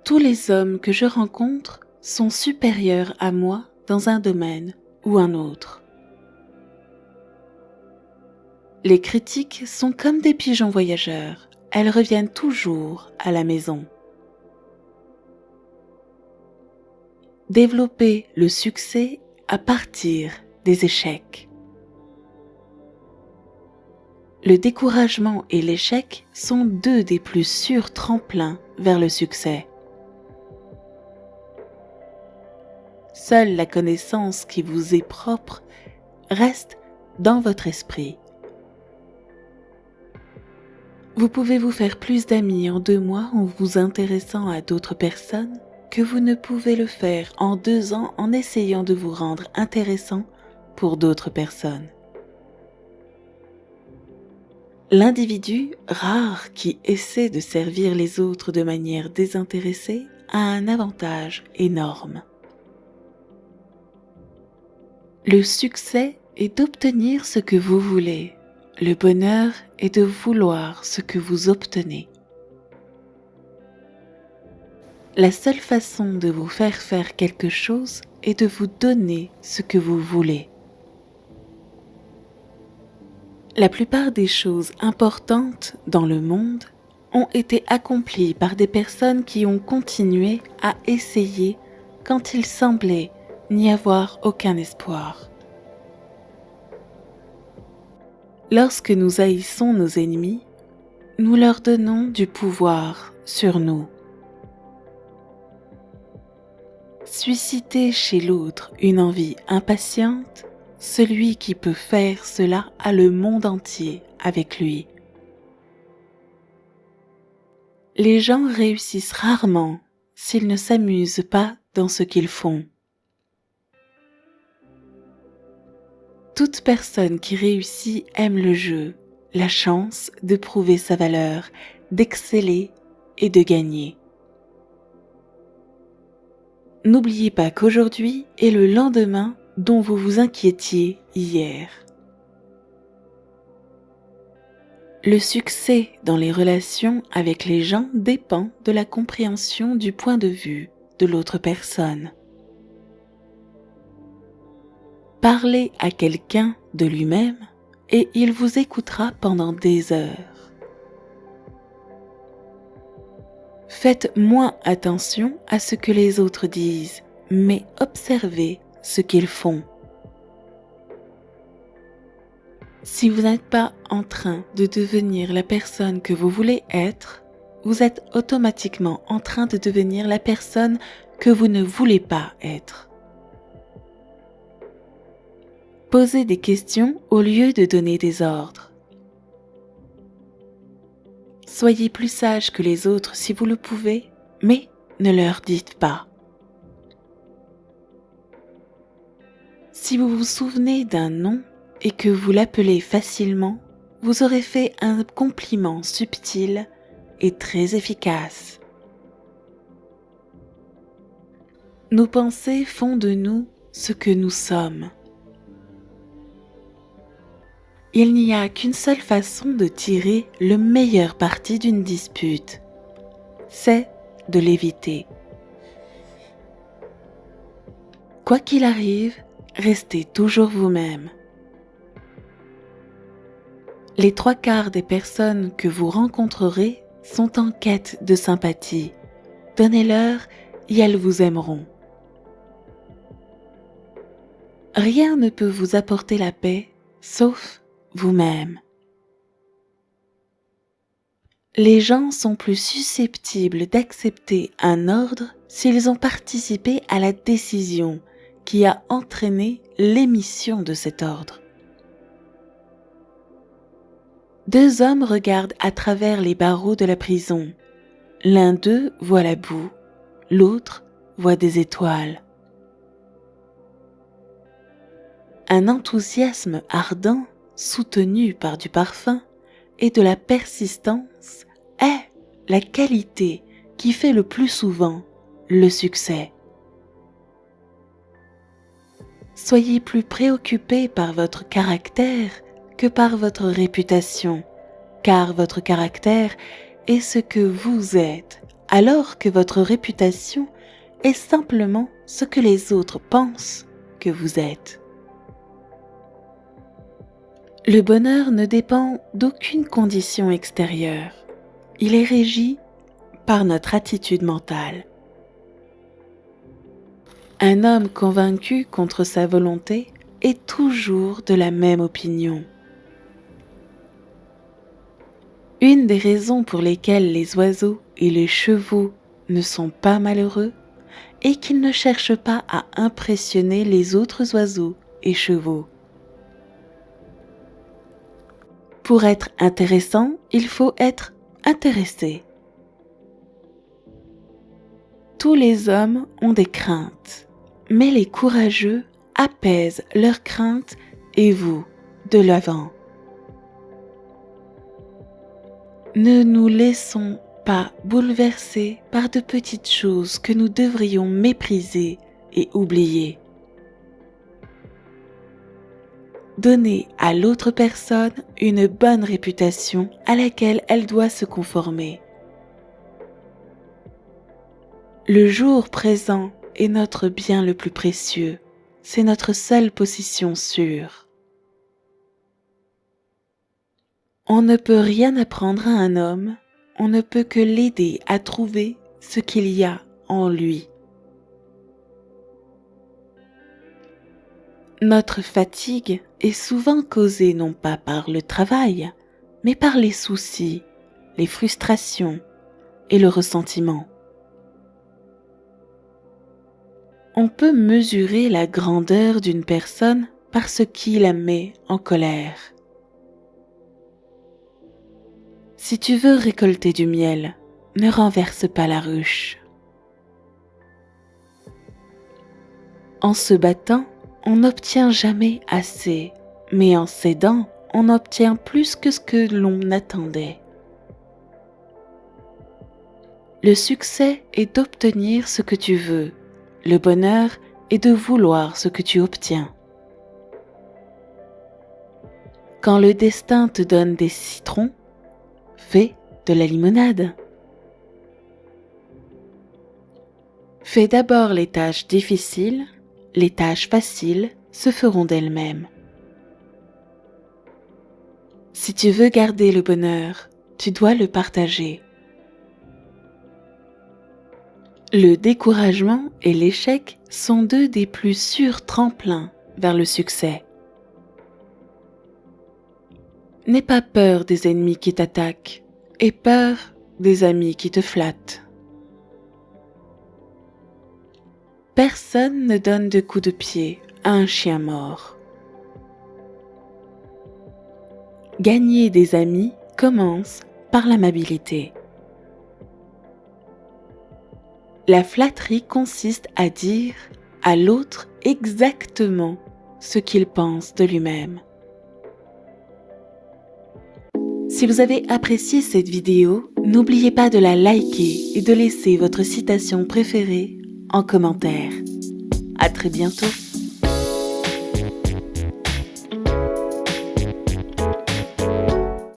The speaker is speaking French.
Tous les hommes que je rencontre sont supérieurs à moi dans un domaine ou un autre. Les critiques sont comme des pigeons voyageurs, elles reviennent toujours à la maison. Développer le succès à partir des échecs. Le découragement et l'échec sont deux des plus sûrs tremplins vers le succès. Seule la connaissance qui vous est propre reste dans votre esprit. Vous pouvez vous faire plus d'amis en 2 mois en vous intéressant à d'autres personnes que vous ne pouvez le faire en 2 ans en essayant de vous rendre intéressant pour d'autres personnes. L'individu rare qui essaie de servir les autres de manière désintéressée a un avantage énorme. Le succès est d'obtenir ce que vous voulez. Le bonheur est de vouloir ce que vous obtenez. La seule façon de vous faire quelque chose est de vous donner ce que vous voulez. La plupart des choses importantes dans le monde ont été accomplies par des personnes qui ont continué à essayer quand il semblait n'y avoir aucun espoir. Lorsque nous haïssons nos ennemis, nous leur donnons du pouvoir sur nous. Susciter chez l'autre une envie impatiente, celui qui peut faire cela a le monde entier avec lui. Les gens réussissent rarement s'ils ne s'amusent pas dans ce qu'ils font. Toute personne qui réussit aime le jeu, la chance de prouver sa valeur, d'exceller et de gagner. N'oubliez pas qu'aujourd'hui est le lendemain dont vous vous inquiétiez hier. Le succès dans les relations avec les gens dépend de la compréhension du point de vue de l'autre personne. Parlez à quelqu'un de lui-même et il vous écoutera pendant des heures. Faites moins attention à ce que les autres disent, mais observez ce qu'ils font. Si vous n'êtes pas en train de devenir la personne que vous voulez être, vous êtes automatiquement en train de devenir la personne que vous ne voulez pas être. Posez des questions au lieu de donner des ordres. Soyez plus sage que les autres si vous le pouvez, mais ne leur dites pas. Si vous vous souvenez d'un nom et que vous l'appelez facilement, vous aurez fait un compliment subtil et très efficace. Nos pensées font de nous ce que nous sommes. Il n'y a qu'une seule façon de tirer le meilleur parti d'une dispute, c'est de l'éviter. Quoi qu'il arrive, restez toujours vous-même. Les 3/4 des personnes que vous rencontrerez sont en quête de sympathie. Donnez-leur et elles vous aimeront. Rien ne peut vous apporter la paix, sauf vous-même. Les gens sont plus susceptibles d'accepter un ordre s'ils ont participé à la décision qui a entraîné l'émission de cet ordre. 2 hommes regardent à travers les barreaux de la prison. L'un d'eux voit la boue, l'autre voit des étoiles. Un enthousiasme ardent, soutenu par du parfum et de la persistance, est la qualité qui fait le plus souvent le succès. Soyez plus préoccupé par votre caractère que par votre réputation, car votre caractère est ce que vous êtes alors que votre réputation est simplement ce que les autres pensent que vous êtes. Le bonheur ne dépend d'aucune condition extérieure. Il est régi par notre attitude mentale. Un homme convaincu contre sa volonté est toujours de la même opinion. Une des raisons pour lesquelles les oiseaux et les chevaux ne sont pas malheureux est qu'ils ne cherchent pas à impressionner les autres oiseaux et chevaux. Pour être intéressant, il faut être intéressé. Tous les hommes ont des craintes, mais les courageux apaisent leurs craintes et vous de l'avant. Ne nous laissons pas bouleverser par de petites choses que nous devrions mépriser et oublier. Donnez à l'autre personne une bonne réputation à laquelle elle doit se conformer. Le jour présent est notre bien le plus précieux, c'est notre seule possession sûre. On ne peut rien apprendre à un homme, on ne peut que l'aider à trouver ce qu'il y a en lui. Notre fatigue est souvent causée non pas par le travail, mais par les soucis, les frustrations et le ressentiment. On peut mesurer la grandeur d'une personne par ce qui la met en colère. Si tu veux récolter du miel, ne renverse pas la ruche. En se battant, on n'obtient jamais assez, mais en cédant, on obtient plus que ce que l'on attendait. Le succès est d'obtenir ce que tu veux, le bonheur est de vouloir ce que tu obtiens. Quand le destin te donne des citrons, fais de la limonade. Fais d'abord les tâches difficiles, les tâches faciles se feront d'elles-mêmes. Si tu veux garder le bonheur, tu dois le partager. Le découragement et l'échec sont deux des plus sûrs tremplins vers le succès. N'aie pas peur des ennemis qui t'attaquent, aie peur des amis qui te flattent. Personne ne donne de coups de pied à un chien mort. Gagner des amis commence par l'amabilité. La flatterie consiste à dire à l'autre exactement ce qu'il pense de lui-même. Si vous avez apprécié cette vidéo, n'oubliez pas de la liker et de laisser votre citation préférée en commentaire. À très bientôt.